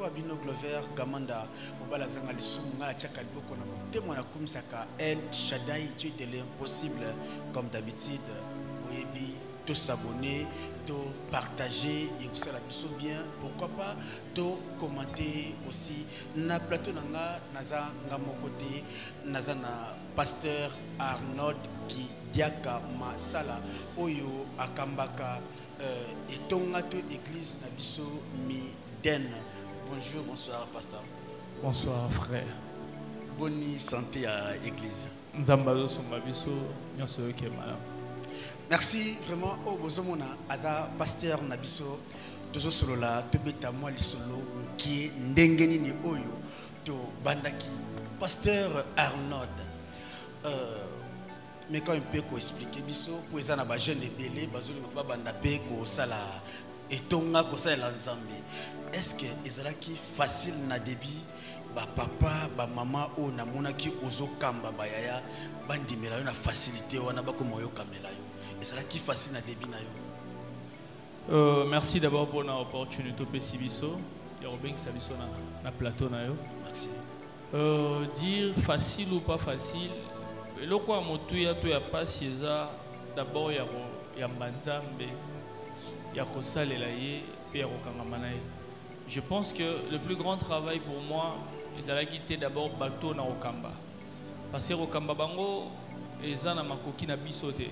Bino Glover Gamanda Mobala Zanga Lissunga Tchaka Boko na motema na kumisaka El Shaddai, tu es l'impossible comme d'habitude. Oyebi to s'abonner, to partager et aussi la biso bien, pourquoi pas to commenter aussi na plateau nanga naza ngamo côté naza na pasteur Arnold qui diaka masala oyo akambaka etonga to église na biso Miden. Bonjour, bonsoir pasteur. Bonsoir frère. Bonne santé à l'église. Nzambazo somba biso nyonso kemala. Merci vraiment au bozomona aza pasteur nabiso tozo solo la tobeta moi lisolo qui ndengeni ni oyo to bandaki pasteur Arnold mais quand un peu ko expliquer biso pour ça na ba jeune ebele bazoli ba banda pe ko sala etonga ko sala nzambe. Est-ce que ezalaki facile na début ba papa ba maman o na monaki ozo kamba ba yaya bandimela yo na facilité wana ba ko moyo kamela yo? Et c'est là qui fascine à début. Merci d'abord pour l'opportunité de Pessibiso. Il y a Robin Sabiso na plateau. Merci. Dire facile ou pas facile, le quoi motuya tu ya pas sieza d'abord ya manzambe ya kosale la ye pe ya kokangamana. Je pense que le plus grand travail pour moi, ils allaient quitter d'abord bateau na Okamba. Parce que Okamba bango ezana makoki na bisote.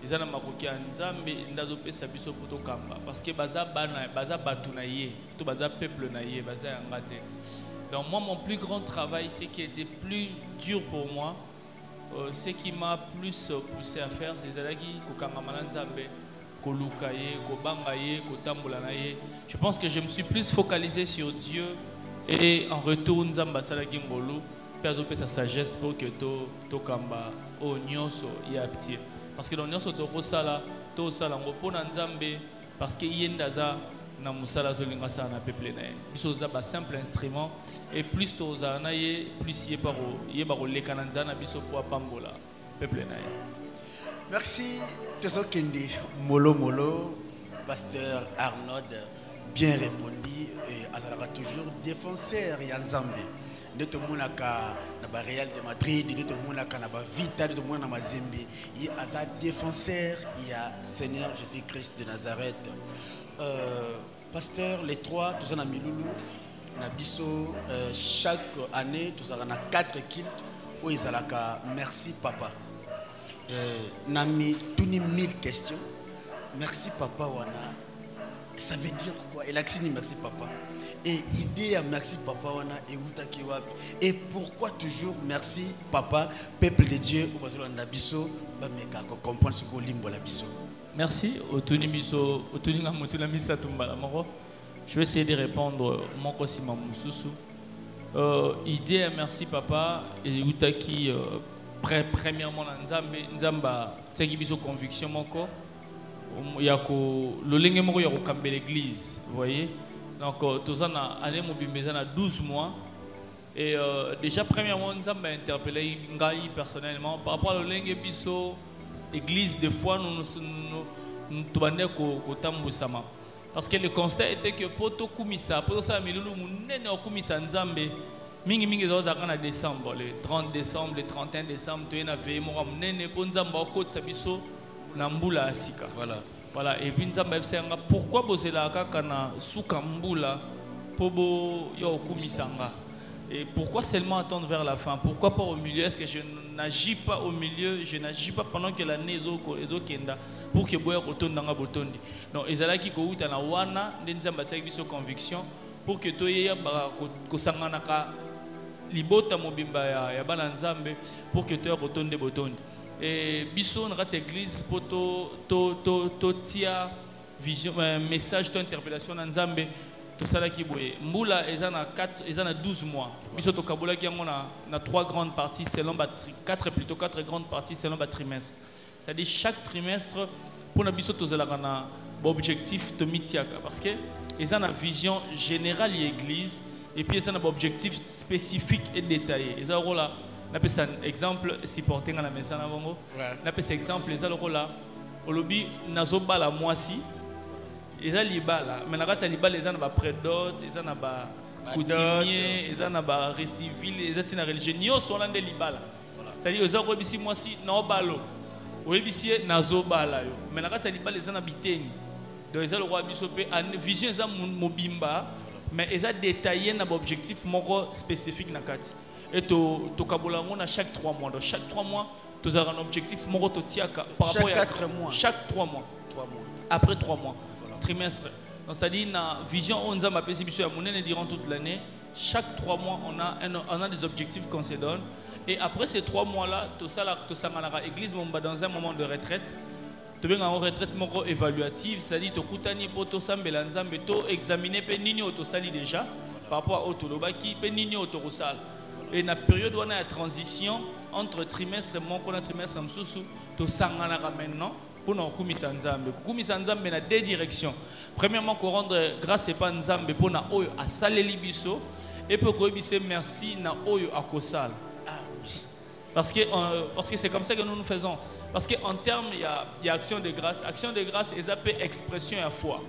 Ils ont makoki nzambe ndazo pesa biso poto kamba parce que baza bana baza batu na ye to baza peuple na ye baza yangate. Donc moi mon plus grand travail, ce qui était plus dur pour moi, ce qui m'a plus poussé à faire, c'est zalaki kokangama nzambe koluka ye kobanga ye kotambola na ye. Je pense que je me suis plus focalisé sur Dieu et en retour nzamba salaki ngolo perdre sa sagesse pour que to kamba o nyonso ya petit. Parce que l'on a sala to sala ngopo na nzambe parce que yendaza na musala zolinga sa na peuple na biso za ba simple instrument et plus to za na ye plus ye baro leka na nzana biso po pambola peuple na. Merci teso kende molo pasteur Arnold bien répondu et azalaka toujours défenseur ya nzambe. De tout le monde na Real de Madrid, de tout le monde na Vita, de tout le monde na Mazembe. Il y a défenseur, il y a Seigneur Jésus-Christ de Nazareth. Pasteur, les trois, tous en Miloulou, na biso chaque année, tous en a 4 kilts où ils ont merci papa. Nami tuni 1000 questions. Merci papa wana. Ça veut dire quoi? El aksini merci papa. Et idée à merci papa wana et utaki wapi. Et pourquoi toujours merci papa, peuple de Dieu ou bazolo na biso ba meka ko comprendre ce ko limbo la biso. Merci otuni biso otuni nga mutuna misa tumbala moko. Je vais essayer de répondre moko sima mususu. Idée à merci papa et utaki premièrement nzamba tsaki biso conviction moko yako lolenge moko yako kambe l'église, vous voyez. Donc, tous en année mobile 12 mois. Et déjà, premièrement, nous avons interpellé Ngaï personnellement par rapport à l'église. Des fois, nous demandons qu'au Sama. Parce que le constat était que Poto Kumisa, Poto Samilulu, Mounene Kumisa Nzambe, Mingi Zozakana décembre, le 30 décembre, le 31 décembre, tu es na veille, Moram Nene, Ponzamba, Côte Sabiso, Nambula Asika. Voilà, et puis pourquoi vous êtes là quand Soukambula Pobo Yokumisanga? Et pourquoi seulement attendre vers la fin? Pourquoi pas au milieu? Est-ce que je n'agis pas au milieu? Je n'agis pas pendant que l'année Kenda pour que Boya retourne dans la botondi. Donc, ils allaient qui kouta na wana, n'enzamba tsak biso conviction pour que toye ba kosanganaka libota mobimba ya balanzambe pour que toye retourne de botondi. Et biso na cette église pour to tia vision message to interpellation na nzambe to sala ki boye mbula ezana 12 mois biso to kabola ki na 3 grandes parties selon 4 grandes parties selon trimestre. C'est-à-dire chaque trimestre pour na biso to zala na objectif to mitiaka parce que ezana vision générale de l'église et puis ezana objectif spécifique et détaillé. Ezana rola na pesa exemple supporter na mesa na bongo na pesa exemple ezala rola olobi nazobala mwasi ils ont libala mais na kati libala ils ont ba prédote ils ont ba coutumier ils ont ba récivil ils ont na religieux nyo sont là de libala c'est-à-dire ils ont rebisi moi si na obalo oyebisi nazo bala yo mais na kati libala ils ont biteni donc ils ont le roi biso pe vision ils ont mobimba mais ils ont détaillé na objectif moko spécifique na kati et to kabola ngona chaque 3 mois donc chaque 3 mois tu as un objectif moko to tiaka par rapport chaque 4 mois chaque 3 mois après 3 mois trimestre donc ça dit na vision on a ma biso ya monene durant toute l'année chaque 3 mois on a des objectifs qu'on se donne et après ces 3 mois là tout ça là to sangana église momba dans un moment de retraite tu bien en retraite moko évaluative ça dit to kutani poto sambela nzambe to examiner pe nini to sali déjà par rapport à otolobaki pe nini to sal et na période où on a la transition entre trimestre moko na trimestre msusu to sangana maintenant pour nous kumisa nzambe kumisa nzambe na deux directions premièrement ko rendre grâce et pas nzambe pour na oyo asaleli biso et pour ko bise merci na oyo akosal parce que c'est comme ça que nous faisons parce que en termes il y a action de grâce et ça peut expression à foi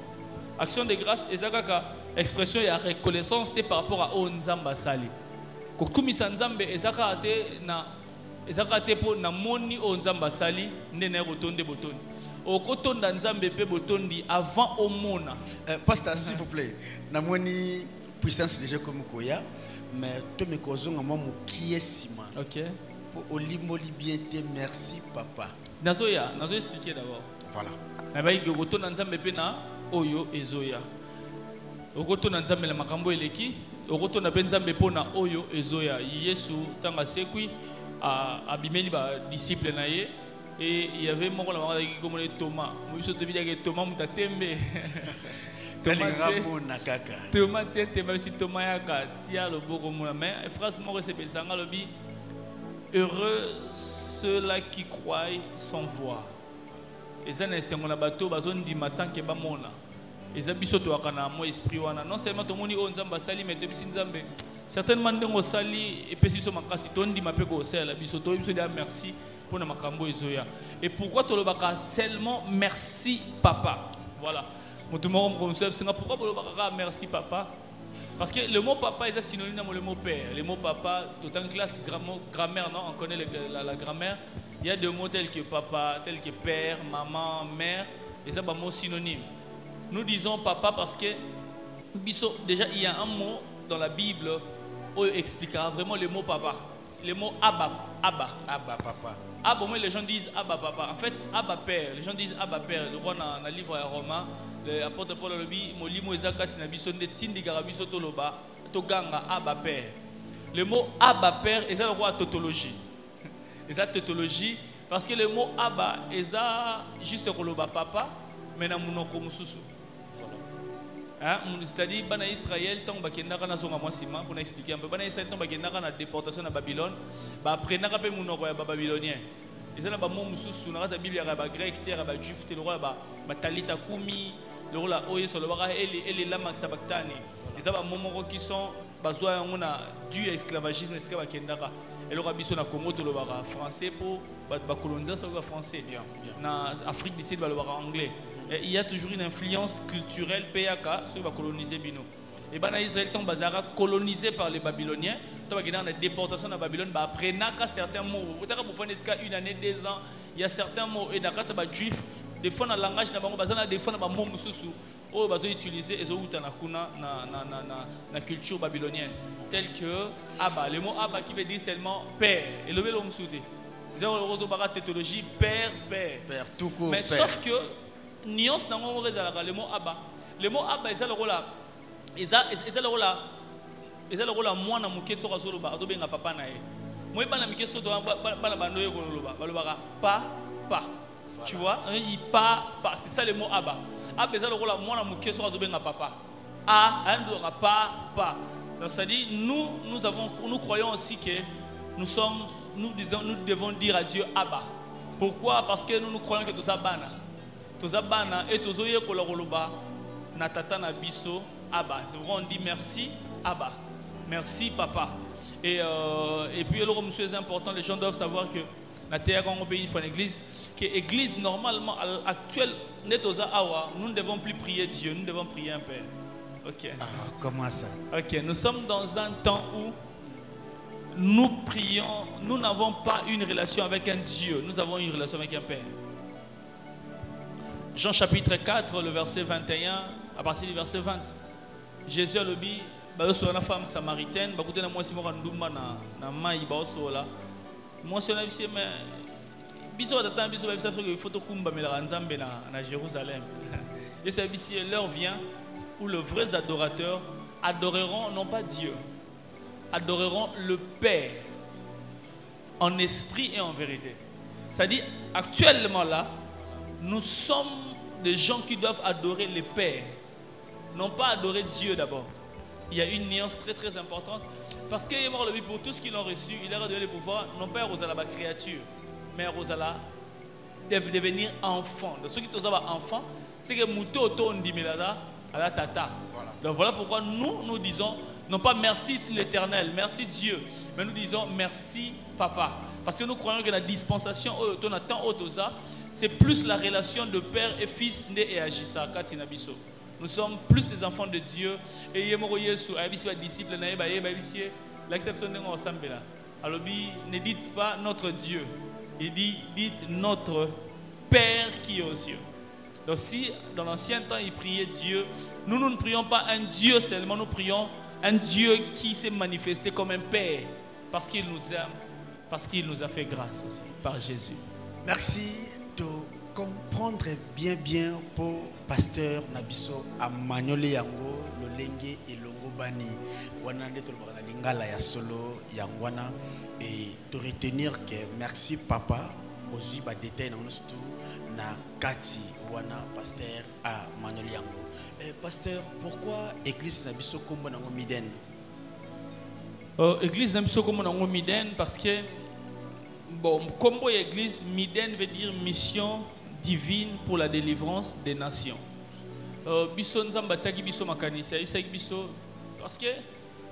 action de grâce et ça kaka expression et reconnaissance par rapport à o nzamba sali ko kumisa nzambe et ça ka te na ezakate po na moni o nzamba sali ndene rotonde botoni o kotonda nzambe pe botondi avant au mona pasteur s'il vous plaît na moni puissance déjà comme koya mais to me kozonga mo mukie sima OK pour olimo libiente merci papa nazo expliquer d'abord voilà na ba ige kotonda nzambe pe na oyo ezoya o kotonda nzambe la makambo eleki o kotonda pe nzambe po na oyo ezoya Yesu tanga sekui abimeli ba disciple na ye et il y avait mon la mama qui comme Thomas moi je te dis que Thomas muta tembe Thomas tiete même si Thomas ya ka tia le boko mona mais phrase mo recepe sanga lobi heureux ceux-là qui croient sans voir et ça n'est c'est mon bateau bazon di matin ke ba mona et ça biso to akana mo esprit wana non seulement to moni o nzamba sali mais to bisi nzambe certainement ndengo sali et puis biso makasi tondi mape ko sala biso to biso dia merci pour na makambo ezoya et pourquoi to lobaka seulement merci papa voilà moto mo comme ça c'est pourquoi to lobaka merci papa parce que le mot papa est synonyme avec le mot père le mot papa tout en classe grammaire non on connaît la grammaire il y a deux mots tels que papa tels que père maman mère et ça ba mot synonyme nous disons papa parce que biso déjà il y a un mot dans la Bible où il expliquera vraiment le mot papa. Le mot Abba papa. Abba, moi les gens disent Abba papa. En fait, Abba père. Les gens disent Abba père. Le roi dans le livre à Romain, l'apôtre Paul le dit, mon limo ezakati na biso nde tindi garabiso toloba, toganga Abba père. Le mot Abba père est le roi tautologie. Est tautologie parce que le mot Abba est juste koloba papa, mais na munoko mususu. C'est-à-dire bana Israël tant bakendaka na zonga mwasima pour expliquer un peu bana Israël tant bakendaka na déportation na Babylone ba apprenaka pe munoko ya babylonien ezana ba mo mususu na kata Bible ya ba grec te ya ba juif te le roi ba talita kumi le roi oye so le baka ele la max baktani ezaba momoko qui sont bazwa ngona du esclavagisme esclave bakendaka et le roi biso na Congo to le baka français pour ba coloniser so le français na Afrique du Sud ba le baka anglais. Et il y a toujours une influence culturelle PAK sur va coloniser Bino. Et ben Israël tombe bazara colonisé par les Babyloniens. Toi qui dans la déportation à Babylone, bah après naka certains mots. Vous avez besoin de une année, 2 ans. Il y a certains mots et d'accord bah juif. Des fois dans le langage na bango bazana des fois na ba mots mususu. Oh bazo utiliser et zo utana kuna na culture babylonienne. Tel que Abba, le mot Abba qui veut dire seulement père. Et le vélo musuté. Zéro roso bara théologie père. Père tout court. Mais sauf que nuance dans le mot Abba. Le mot Abba est le rôle là. Est le rôle là. Est le rôle là moi na muketo razolo ba azo benga papa na ye. Moi bana mikeso to bana bandoye ko loba. Balobaka pa. Tu vois, il pas c'est ça le mot Abba. Abba est le rôle là moi na mukeso azo benga papa. Andora pa. Donc ça dit nous croyons aussi que nous devons dire à Dieu Abba. Pourquoi? Parce que nous croyons que tout ça bana. Tozabana et tozoye koloroba na tata na biso Abba. On dit merci Abba. Merci papa. Et puis le monsieur est important, les gens doivent savoir que une fois l'église, que l'église normalement actuelle, nous ne devons plus prier Dieu, nous devons prier un Père. Ok. Ah, comment ça? Ok, nous sommes dans un temps où nous prions, nous n'avons pas une relation avec un Dieu, nous avons une relation avec un Père. Jean chapitre 4, le verset 21, à partir du verset 20. Jésus a dit, une femme samaritaine, moi si moi Jérusalem. L'heure vient où les vrais adorateurs adoreront non pas Dieu, adoreront le Père en esprit et en vérité. C'est-à-dire, actuellement là, nous sommes des gens qui doivent adorer le Père, non pas adorer Dieu d'abord. Il y a une nuance très très importante parce qu'il est mort pour tout ce qu'ils ont reçu, il leur a donné le pouvoir, non pas aux la créature, mais aux devenir enfant. Donc ceux qui sont enfants, c'est que Mouto Oto Ndimilada à la tata. Donc voilà pourquoi nous disons non pas merci l'Éternel, merci Dieu, mais nous disons merci Papa. Parce que nous croyons que la dispensation, c'est plus la relation de père et fils et agissa. Nous sommes plus des enfants de Dieu. Et disciple, l'acception de l'ensemble. Alors, ne dites pas notre Dieu, il dit dites notre Père qui est aux cieux. Donc, si dans l'ancien temps il priait Dieu, nous ne prions pas un Dieu seulement, nous prions un Dieu qui s'est manifesté comme un Père parce qu'il nous aime. Parce qu'il nous a fait grâce aussi, par Jésus. Merci de comprendre bien pour pasteur Nabiso à Magnoli Yango, Lolenge et Longobani. Wanande to lingala ya solo yangwana et de retenir que merci papa aussi ba détail dans tout na kati wana pasteur à Magnoli Yango. Pasteur, pourquoi église Nabiso kombo nango miden? Église Nabiso kombo nango miden parce que bon, combo église, Miden veut dire mission divine pour la délivrance des nations. Biso nzamba tiaki biso makanisa, isaiki biso parce que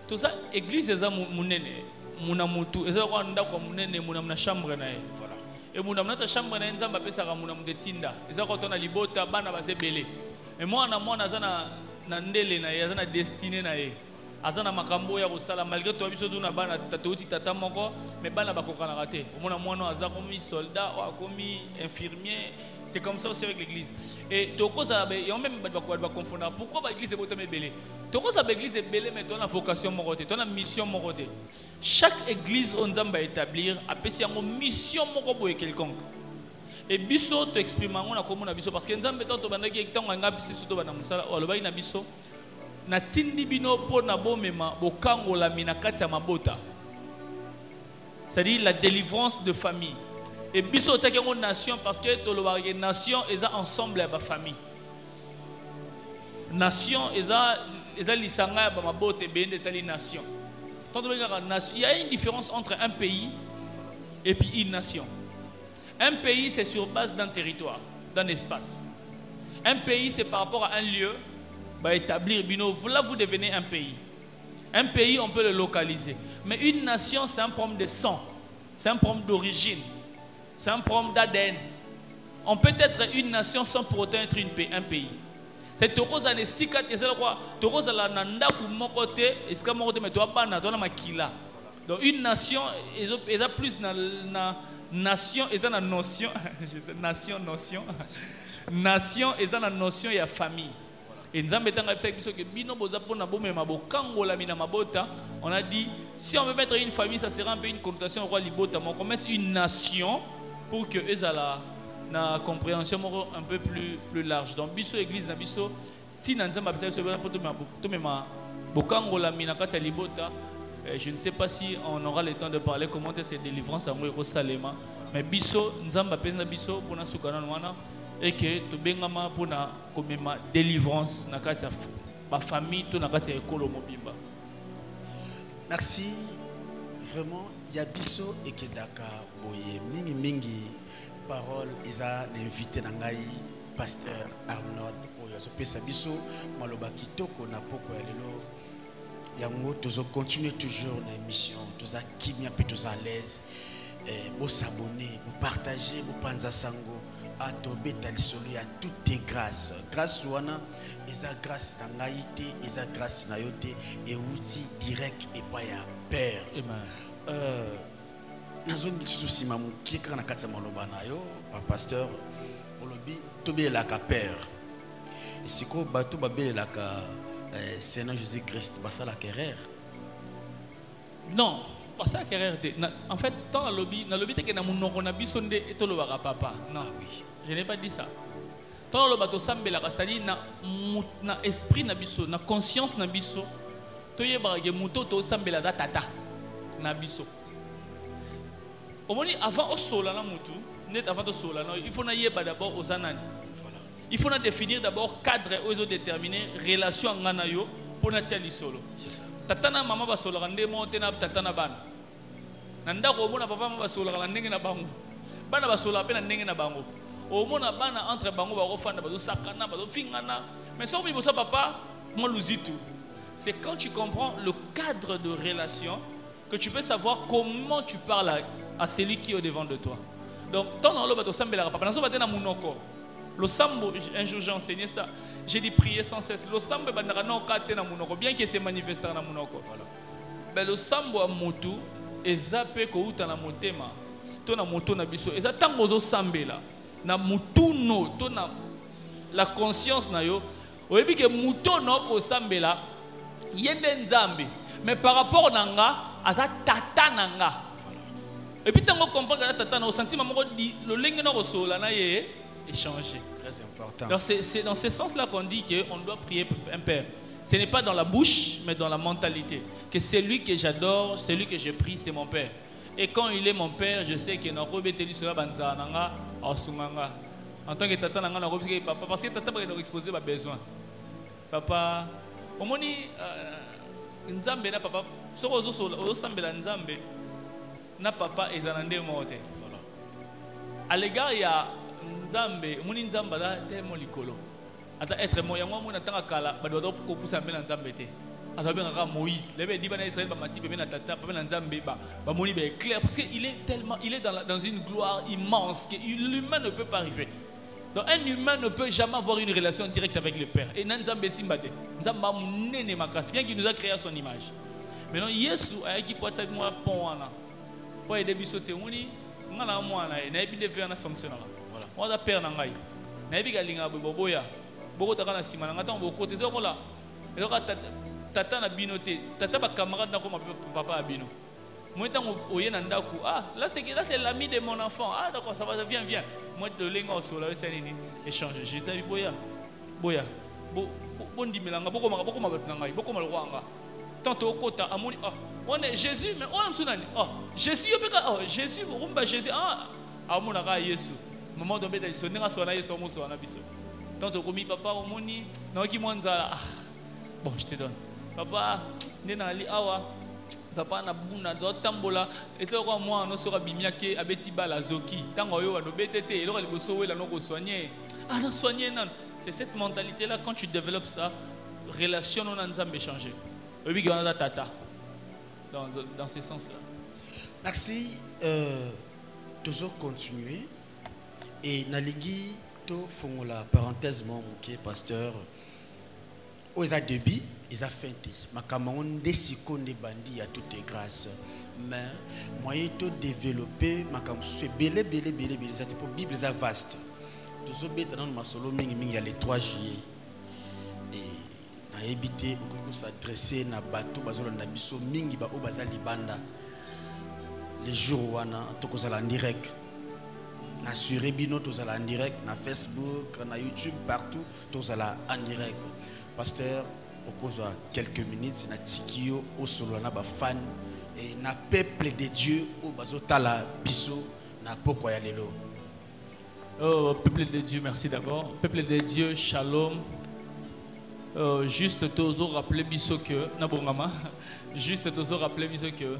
tout ça église eza munene, muna mutu, eza kwa ndako munene, muna chambre na ye. Voilà. Et muna ta chambre na nzamba pesa ka muna mudetinda. Eza kwa tona libota bana bazebele. Et moi azana na ndele na ye, azana destiné na ye. Azana makambo ya kosala malgré toi biso tuna bana tatouti tata moko mais bana bakokana raté omona mwana aza komi soldat ou komi infirmier. C'est comme ça aussi avec l'église et toko ça il y a même ba confondre pourquoi ba église est botame belé toko ça ba église est belé mais ton vocation moko ton mission moko. Chaque église on nzamba établir apesi yango mission moko boye quelconque et biso to exprimer on a comme na biso parce que nzamba to bandaki etango ngapi surtout bana musala oloba ina biso na tindi bino po na bomema bokangola minakati ya mabota. C'est-à-dire la délivrance de famille. Et biso teke ngo nation parce que toloba ke nation eza ensemble ya ba famille. Nation eza lisanga ya ba mabota bende sali nation. Il y a une différence entre un pays et puis une nation. Un pays c'est sur base d'un territoire, d'un espace. Un pays c'est par rapport à un lieu. Établir bino, là vous devenez un pays. Un pays, on peut le localiser. Mais une nation, c'est un problème de sang. C'est un problème d'origine. C'est un problème d'ADN. On peut être une nation sans pour autant être un pays. C'est Torosa ne sikat et c'est quoi Torosa la nanda ku mokote et ce que mokote mais toi pas na toi na makila. Donc une nation est plus na nation est na notion nation est na notion et famille. Et nous avons on a dit, si on veut mettre une famille, ça sera un peu une connotation roi libota. Mais on peut mettre une nation pour que eux aient la compréhension un peu plus large. Donc, biso église, biso, si nous avons je ne sais pas si on aura le temps de parler comment cette délivrance en Jérusalem. Mais biso, nous avons biso pour nous et que tu bengama pour na komema délivrance na kati ba famille to na kati ekolo mobimba. Merci vraiment ya biso et que daka boye mingi parole isa l'invité na ngai pasteur Arnold oyo so pesa biso maloba kitoko na poko ya lelo yango tozo continuer toujours na émission toza kimia pe toza à l'aise vous s'abonner, vous partager, vous panza sango. À Tobé Talisolo, il y a toutes tes grâces. Grâce ouana, esa grâce na ngaïté, esa grâce na yote, et outil direct et pas ya père. Nazon souci mamu qui est na katsa maloba na yo, pasteur, olobi Tobé la ka père. Et si ko bato babé la ka Seigneur Jésus-Christ, basa la querelle. Non, pas ça querelle. En fait, dans le lobby que na munoko na bisonde et to lo papa. Non, oui. Je n'ai pas dit ça. Tant le bateau sambela, c'est-à-dire na esprit na biso, na conscience na biso, to yebage muto to sambela da tata na biso. Au moins avant au sola na mutu, net avant au sola, il faut na yeba d'abord aux anani. Il faut na définir d'abord cadre et aux déterminer relation ngana yo pour na tia lisolo. C'est ça. Tata na mama ba sola rande monte na tata na bana. Nanda ko mona papa mama ba sola rande na bango. Bana ba sola pe na ndenge na bango. Au moins, entre bango barofana bazo sakana bazo fingana. Mais ça oui ça papa, moi luzitu. C'est quand tu comprends le cadre de relation que tu peux savoir comment tu parles à celui qui est au devant de toi. Donc tant dans le bateau sambela papa, dans ce bateau na munoko. Le sambo, un jour j'ai enseigné ça. J'ai dit prier sans cesse. Le sambo bandara non kate na munoko, bien qu'il se manifeste na munoko. Voilà. Mais le sambo a motu et zappe ko uta na motema. To na moto na biso. Et ça tango zo sambela. Na mutuno to na la conscience na yo oyebi ke mutono ko sambela yende nzambe mais par rapport nanga aza tata nanga et puis tango comprendre que tata na sentiment moko di lo lenge na ko sola na ye échanger très important. Alors c'est dans ce sens là qu'on dit que on doit prier un père. Ce n'est pas dans la bouche mais dans la mentalité que celui que j'adore, celui que je prie, c'est mon père. Et quand il est mon père, je sais qu'il n'a pas été sur la banza nanga en tant que tata nanga na papa parce que tata va nous exposer mes besoins. Papa, au moni nzambe na papa, soko ozo sambela nzambe na papa ezanande mote. À l'égard il y a nzambe, moni nzamba da tellement likolo. Ata être mo ya mona tanga kala ba dodo ko pusa mbela nzambe te. Ata Moïse, les dit bana Israël ba mati be na tata ba na nzambe ba moni be clair parce que il est dans une gloire immense que l'humain ne peut pas arriver. Donc un humain ne peut jamais avoir une relation directe avec le Père. Et nzambe simbate, nzamba munene makasi bien qu'il nous a créé à son image. Maintenant Yesu a qui peut être moi pont wana. Pour aider biso te moni ngala mwana na ebi de faire na fonctionner. Voilà. On a père na ngai. Na ebi galinga boboya. Boko taka na sima na ngata boko te zokola. Et tata na binote, tata ba camarade na comme papa abino. Moi tant oye na ndaku, ah là c'est l'ami de mon enfant. Ah d'accord, ça va, viens. Moi de lenga osola c'est nini échanger. Je sais boya. Bon dimelanga boko mabat na ngai, boko malwanga. Tanto okota amoni ah, on est Jésus mais on am sunani. Ah, Jésus yobeka ah, Jésus rumba Jésus ah, amona ka Yesu. Maman dombe ta so ninga so na Yesu mo so na biso. Tanto komi papa omoni na ki mwanza ah. Bon, je te donne. Papa, nenali awa. Papa na buna zo tambola. Et là moi no sera bimiake abeti bala zoki. Tango yo no betete et là liboso wela no ko soigner. Ah non soigner non. C'est cette mentalité là quand tu développes ça, relation non nzambe changer. Obi gana tata. Dans ce sens là. Merci toujours continuer et nalingi to font la parenthèse mon pasteur. Aux débit, ils ont feinté. Ma camarade déciko ne bandit à toutes les grâces. Mais moi j'ai tout développé. Ma camarade c'est belé. C'est pour Bible c'est vaste. Tous les bêtes dans ma solo il y a les 3 juillet. Et na évité beaucoup s'adresser na bateau bazolo na biso mingi ba obazali banda. Les jours wana tokozala en direct. Na sur Rebino tozala en direct, na Facebook, na YouTube partout tozala en direct. Pasteur, au cours de quelques minutes, na tikio au solo na ba fan et na peuple de Dieu au bazotala biso na poko ya lelo. Oh peuple de Dieu, merci d'abord. Peuple de Dieu, shalom. Juste tozo rappeler biso que na bongama. Juste tozo rappeler biso que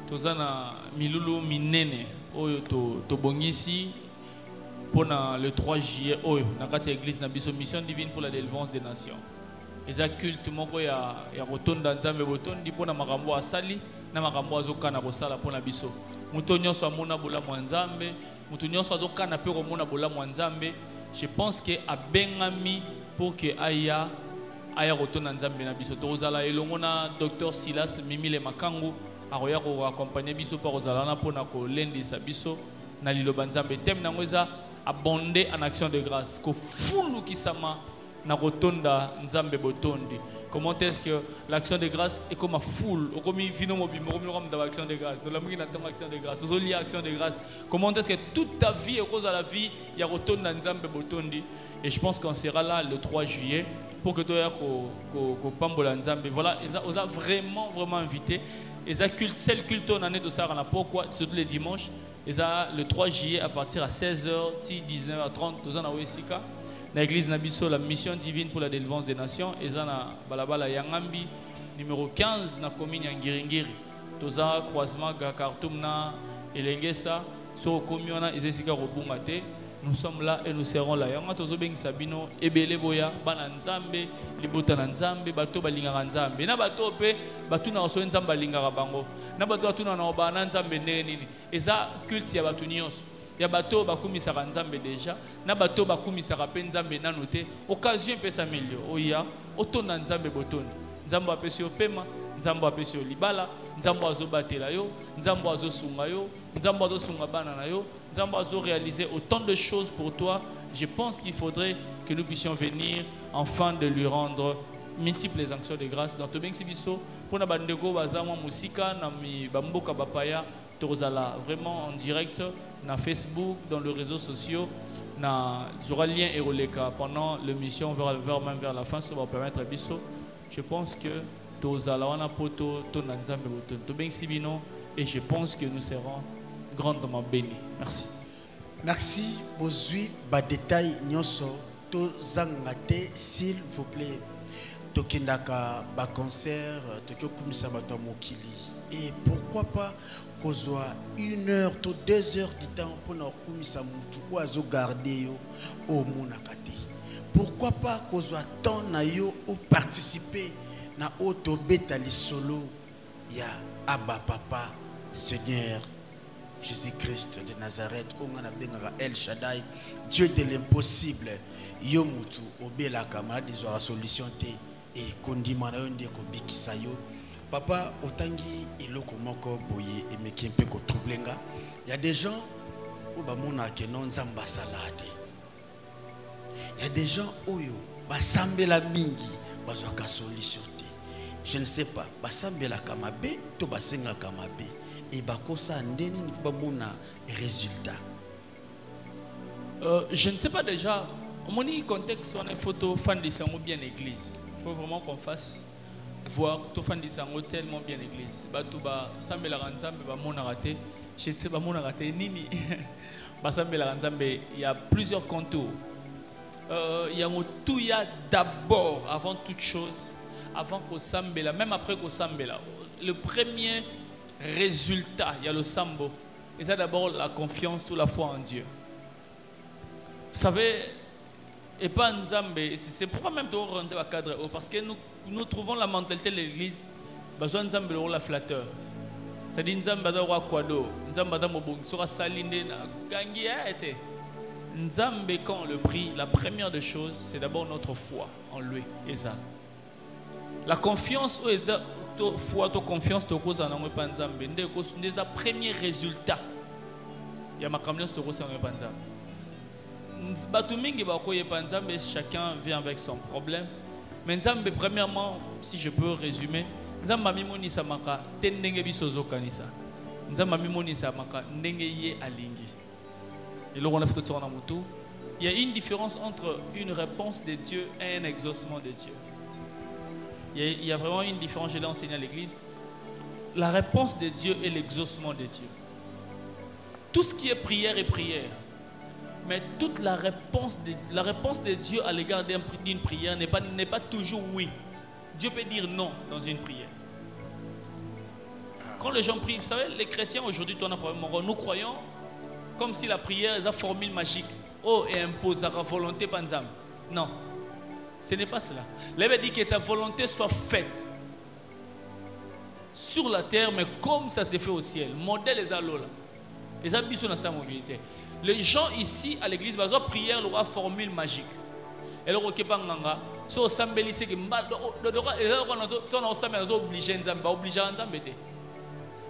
tozana milulu minene oyo to bongisi pour le 3 juillet oyo na kati église na biso mission divine pour la délivrance des nations. Eza culte moko ya rotonda nzambe botondi pona makambo asali na makambo azokana kosala pona biso mutu nyonso amona bola mwanzambe mutu nyonso azokana pe komona bola mwanzambe. Je pense que abengami pour que aya rotona nzambe na biso tozala elongo na docteur Silas Mimile Makangu akoya ko accompagner biso pa kozala na pona ko lendisa biso na liloba nzambe thème nango eza abonder en action de grâce ko fulu kisama na rotonda nzambe botondi. Comment est-ce que l'action de grâce est comme une foule, comme vino mobile, comme action de grâce. Dans la musique, on action de grâce. Vous avez action de grâce. Comment est-ce que toute ta vie est cause à la vie, il y a retourne dans nzambe botondi. Et je pense qu'on sera là le 3 juillet pour que tu aies pambola nzambe. Voilà, ils ont vraiment invité. Ils ont culte, c'est le culte en année de ça, pourquoi surtout les dimanches. Ils ont le 3 juillet à partir à 16h, 19h30, nous en avons ici. Dans l'église Nabiso, la mission divine pour la délivrance des nations, et ça na balabala Yangambi, numéro 15, na commune Yangiringiri. Toza croisement Gakartum na Elengesa, sur commune na Ezesika Robungate. Nous sommes là et nous serons là. Yanga tozo beng Sabino, Ebele Boya, Bananzambe, Libuta Nzambe, Bato Balinga Nzambe. Na bato pe, Batu na Raso Nzamba Linga Bango. Na bato atuna na Obana Nzambe neni. Eza culte ya Batu Nyos. Ya bato bakumisaka nzambe déjà na bato bakumisaka pe nzambe nanu te occasion pesa milio oya otonda nzambe botondi nzambe apesi yo pema nzambe apesi yo libala nzambe azobatela yo nzambe azosunga yo nzambe azosunga bana na yo nzambe azo réaliser autant de choses pour toi. Je pense qu'il faudrait que nous puissions venir afin de lui rendre multiples actions de grâce dans Tobeng Sibiso pour na bandeko bazamwa musika na mi bamboka bapaya tozala vraiment en direct na Facebook, dans les réseaux sociaux, j'aurai le lien et releka pendant l'émission vers la fin, ça va permettre à Bisso. Je pense que tozala wana poto to nanzambe boton to ben sibino et je pense que nous serons grandement bénis. Merci. Merci. Bozui ba détail nyonso to zangate s'il vous plaît. Tokendaka ba concert tokyo kumisa bato mokili et pourquoi pas kozwa 1 heure to 2 heures du temps pour na kumisa mutu oazo garder yo au monakate. Pourquoi pas kozwa temps na yo ou participer na auto beta li solo ya Abba Papa Seigneur Jésus-Christ de Nazareth ongana bengaka El Shaddai, Dieu de l'impossible. Yo mutu obela kamara dizwa solution te et kondima na yo ndeko bikisa yo. Papa, otangi iloko moko boye et me kimpe ko troublenga. Il y a des gens où bamona ke non nzamba salade. Il y a des gens oyo basambela mingi bazwaka solution te. Je ne sais pas, basambela kamabe to basenga kamabe et bakosa ndeni ni bamona résultat. Je ne sais pas déjà, mon contexte on a photo fan de sango bien église. Il faut vraiment qu'on fasse voir tout fan disango tellement bien l'église. Batuba sambela nzambe ba mona raté. Je sais ba mona raté nini. Ba sambela nzambe, il y a plusieurs contours. Il y a tout il y a d'abord avant toute chose, avant qu'au sambela, même après qu'au sambela, le premier résultat, il y a le sambo. Et c'est d'abord la confiance ou la foi en Dieu. Vous savez, et pas Nzambe, c'est pourquoi même de rendre à cadre parce que nous trouvons la mentalité de l'église, besoin Nzambe le la flatteur. C'est-à-dire Nzambe da roi kwado, Nzambe da mobong sera salinde na gangi été. Nzambe quand on le prie, la première des choses, c'est d'abord notre foi en lui, Eza. La confiance ou Eza, to foi, to confiance to cause en pas Nzambe, ndé cause des premiers résultats. Il y a ma confiance to cause en pas Nzambe. Chacun vient avec son problème. Mais Nzambe, premièrement, si je peux résumer, Nzambe mimoni samaka tendenge bisozo kanisa. Nzambe mimoni samaka ndenge ye alingi. Et là on a fait tout en mutu. Il y a une différence entre une réponse de Dieu et un exaucement de Dieu. Il y a vraiment une différence, je l'ai enseigné à l'église. La réponse de Dieu et l'exaucement de Dieu. Tout ce qui est prière est prière. Mais toute la réponse de Dieu à l'égard d'une prière n'est pas toujours oui. Dieu peut dire non dans une prière. Quand les gens prient, vous savez, les chrétiens aujourd'hui, nous croyons comme si la prière est une formule magique. Oh, et impose la volonté panzam. Non, ce n'est pas cela. L'Évêque dit que ta volonté soit faite sur la terre, mais comme ça s'est fait au ciel. Modèle les alola. Les ambitions dans sa mobilité. Les gens ici à l'église, ils ont prière, leur formule magique. Et leur occupant nganga, so sambeli c'est que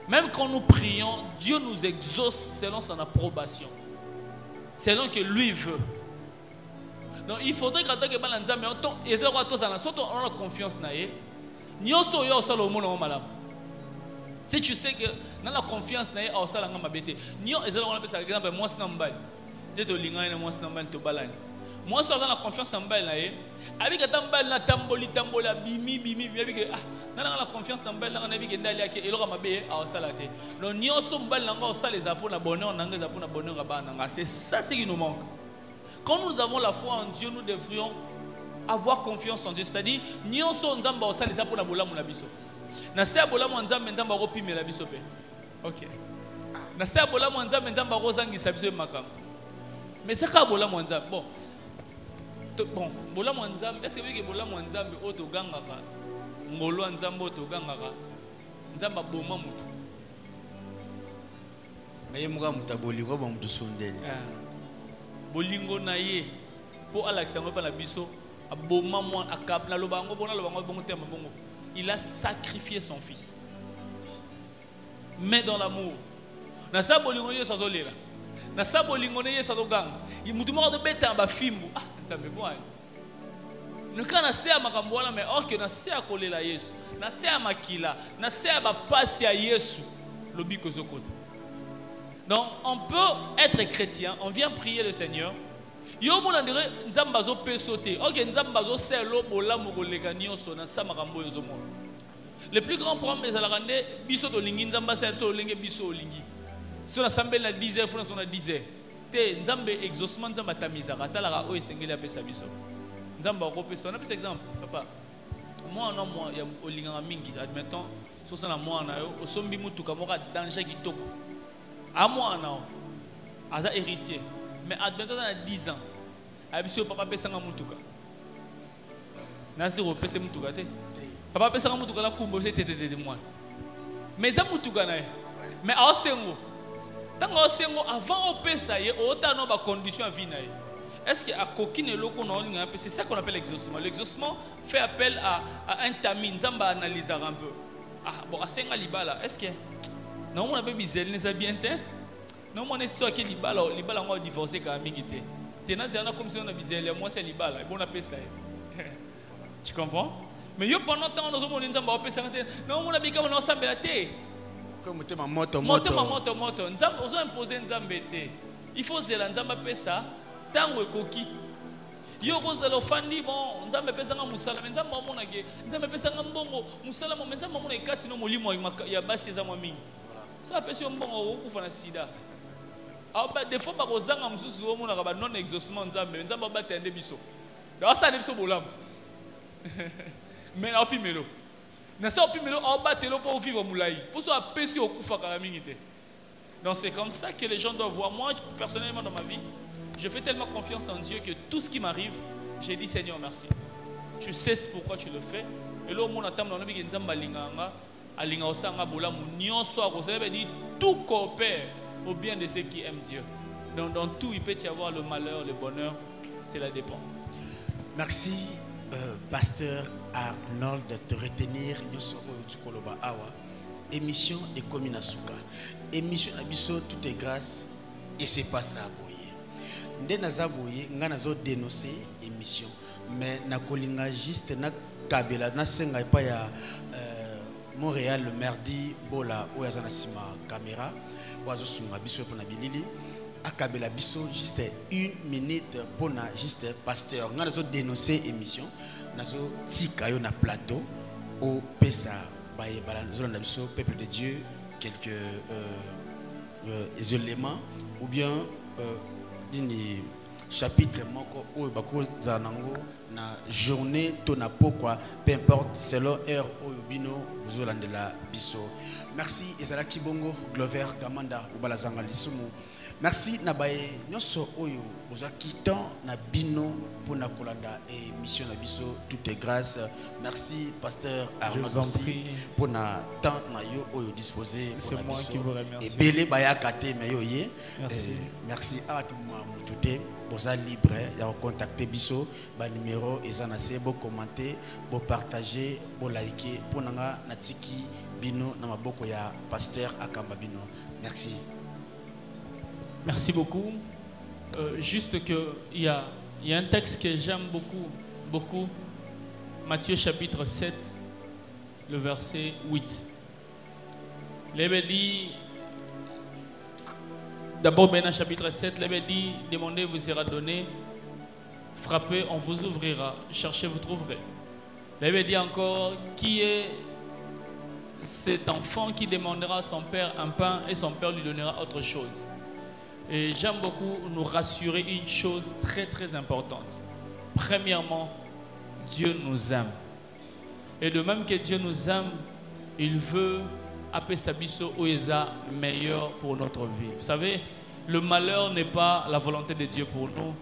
même quand nous prions, Dieu nous exauce selon son approbation, selon que lui veut. Donc il faudrait que tu aies confiance. Si tu sais que dans la confiance, moi, je suis dans la confiance en Baïla. Avec la tamboli, bimi, dans la confiance en Baïla, on a vu que Ndalia qui est là, à Salate. Donc, nous sommes Baïla, on a les apôtres, bonheur, c'est ça qui nous manque. Quand nous avons la foi en Dieu, nous devrions avoir confiance en Dieu. C'est-à-dire, nous sommes les apôtres, na se abola mwanzambe nzamba kopimela biso pe. OK. Na se abola mwanzambe nzamba kozangisa biso makam. Mais c'est ka abola mwanzambe. Bon, bola mwanzambe, est-ce que bola mwanzambe oto gangaka ngolo nzambe oto gangaka nzamba boma mutu. Mais muga mutabolingo ba mutu sondeli. Bolingo na ye po alaksango pa na biso aboma mwa akap na lobango bona lobango bongo tema bongo. Il a sacrifié son fils. Mais dans l'amour. Na sa bolingo ye sazo lela. Na sa bolingo ne ye sazo gang. Il mutu mo de beta ba fimbu. Ah, nzambe boy. Ne kana se makambo wana mais or que na se akolela Yesu. Na se makila, na se ba pasi ya Yesu. Lobi ko zokota. Donc on peut être chrétien, on vient prier le Seigneur. Yo mo ndire nzamba zo pesote. OK, nzamba zo selo bolamu koleka nyonso na sa makambo yo zo mo. Le plus grand problème c'est la rande biso to lingi nzamba sa to lingi biso lingi. So na sambel na 10h fona so na 10h. Te nzambe exaucement nzamba tamiza katala o esengeli apesa biso. Nzamba ko pesa na pesa exemple papa. Moi non moi ya olinga mingi admettons so ça na moi na yo osombi mutuka moka danger kitoko. À moi na aza héritier. Mais admettons dans 10 ans. Abisio papa pesanga mutuka. Nasi repese mutuka te. Papa pesanga mutuka la kumbo c'est de moi. Mais ça mutuka na. Mais a osengo. Tant osengo avant o pesa ye o ta no ba condition à vie na. Est-ce que à kokine loko na olinga pe c'est ça qu'on appelle l'exaucement. L'exaucement fait appel à un tamin nzamba analyser un peu. Ah bon asenga libala. Est-ce que non on a pas bizel ne ça bien te? Non mon est sûr que libala on va divorcer quand même quitter. Tenazana comme si on a bizel moi c'est libala. Bon appelle ça. Tu comprends? Mais yo pendant temps nous on nzamba opé ça non on a bika on ensemble la té. Comme tu moto nzamba on a imposer nzamba té. Il faut zela nzamba pesa tango ekoki. Yo kozela fandi bon nzamba pesa nga musala mais nzamba mona ke nzamba pesa nga mbongo musala mo nzamba mona ikati no molimo ya basi za mwa mingi. Ça pesa yo mbongo okufa na sida. Aba des fois ba kozanga mususu wo mona ba non exaucement nzamba nzamba ba tende biso. Da ça biso bolam. Mais opi melo. Na ça opi melo aba telo pour vivre moulai. Pour ça pesa yo okufa ka mingi te. Donc c'est comme ça que les gens doivent voir. Moi personnellement dans ma vie, je fais tellement confiance en Dieu que tout ce qui m'arrive, j'ai dit Seigneur merci. Tu sais pourquoi tu le fais. Et là mon attend dans bi nzamba linganga, alinga osanga bola mu nyonso akoseba dit tout coopère au bien de ceux qui aiment Dieu. Donc dans tout il peut y avoir le malheur, le bonheur, cela dépend. Merci pasteur Arnold de te retenir nyoso oyo tukoloba awa. Émission Ekomina Suka. Émission abiso tout est grâce et c'est pas ça. Nde nazaboye nga nazo dénoncer émission mais nakolinga juste na kabela na senga pa ya Montréal le mardi bola oyaza na sima caméra wazo sunga biso pona bilili akabela biso juste 1 minute pona juste pasteur nga nazo dénoncer émission nazo tika yo na plateau au pesa baye bala nazo na biso peuple de Dieu quelques éléments ou bien dini chapitre moko oyo bakoza nango na journée to na pokwa peu importe selon heure oyo bino bozolandela biso. Merci ezalaki bongo Glover Kamanda obalazanga lisumu Merci Nabaye nyonso oyo ozwa kitan na bino pour na kolanda et mission na biso toute grâce. Merci pasteur Arnaud aussi pour na temps na yo oyo disposé. C'est moi qui vous remercie. Et belé baya kate me yo ye. Merci. Merci à tout le monde tout boza libre ya contacter biso ba numéro ezana se bo commenter, bo partager, bo liker pour nga na tiki bino na maboko ya pasteur Akamba bino. Merci. Merci beaucoup. Juste que il y a un texte que j'aime beaucoup. Matthieu chapitre 7, le verset 8. L'Évêque dit, d'abord dans chapitre 7, l'Évêque dit, demandez, vous sera donné, frappez, on vous ouvrira, cherchez, vous trouverez. L'Évêque dit encore, qui est cet enfant qui demandera à son père un pain et son père lui donnera autre chose? Et j'aime beaucoup nous rassurer une chose très très importante. Premièrement, Dieu nous aime. Et de même que Dieu nous aime, il veut appeler sa biso oeza meilleur pour notre vie. Vous savez, le malheur n'est pas la volonté de Dieu pour nous.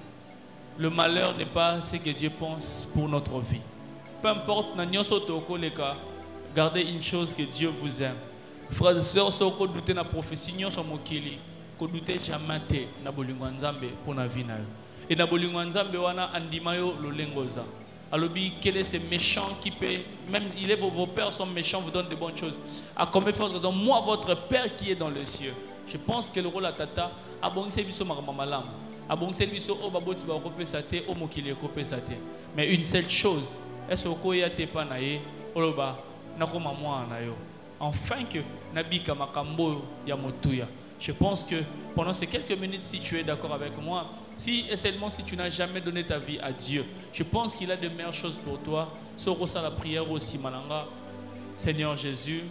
Le malheur n'est pas ce que Dieu pense pour notre vie. Peu importe, gardez une chose, que Dieu vous aime. Frères et sœurs, si vous doutez de la prophétie, ko douter jamais te na bolingo nzambe pour na vie na yo. Et na bolingo nzambe wana andima yo lolengoza. Alobi quel est ce méchant qui peut, même il est vos pères sont méchants, vous donnent de bonnes choses. À combien de fois raison, moi votre père qui est dans le ciel. Je pense que le rôle à tata abongse biso maram. Abongse biso o baboti ba kopesa te o mokili kopesa te. Mais une seule chose, est-ce que ya te pa na ye oloba na koma moi na yo. Enfin que nabika makambo ya motuya. Je pense que pendant ces quelques minutes, si tu es d'accord avec moi, si et seulement si tu n'as jamais donné ta vie à Dieu, je pense qu'il a de meilleures choses pour toi. Sorosa la prière aussi, Malanga. Seigneur Jésus,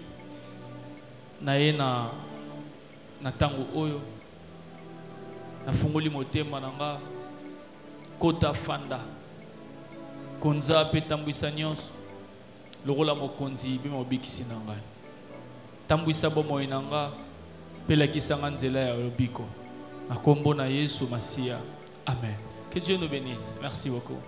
na tango oyo, na fungoli motema nanga, kota fanda, konza pe tambwisa nyonso, lokola mokonzi bima obikisi nanga, tambwisa bomo inanga. Pelakisanga nzela ya lobiko. Na kombo na Yesu Masia. Amen. Que Dieu nous bénisse. Merci beaucoup.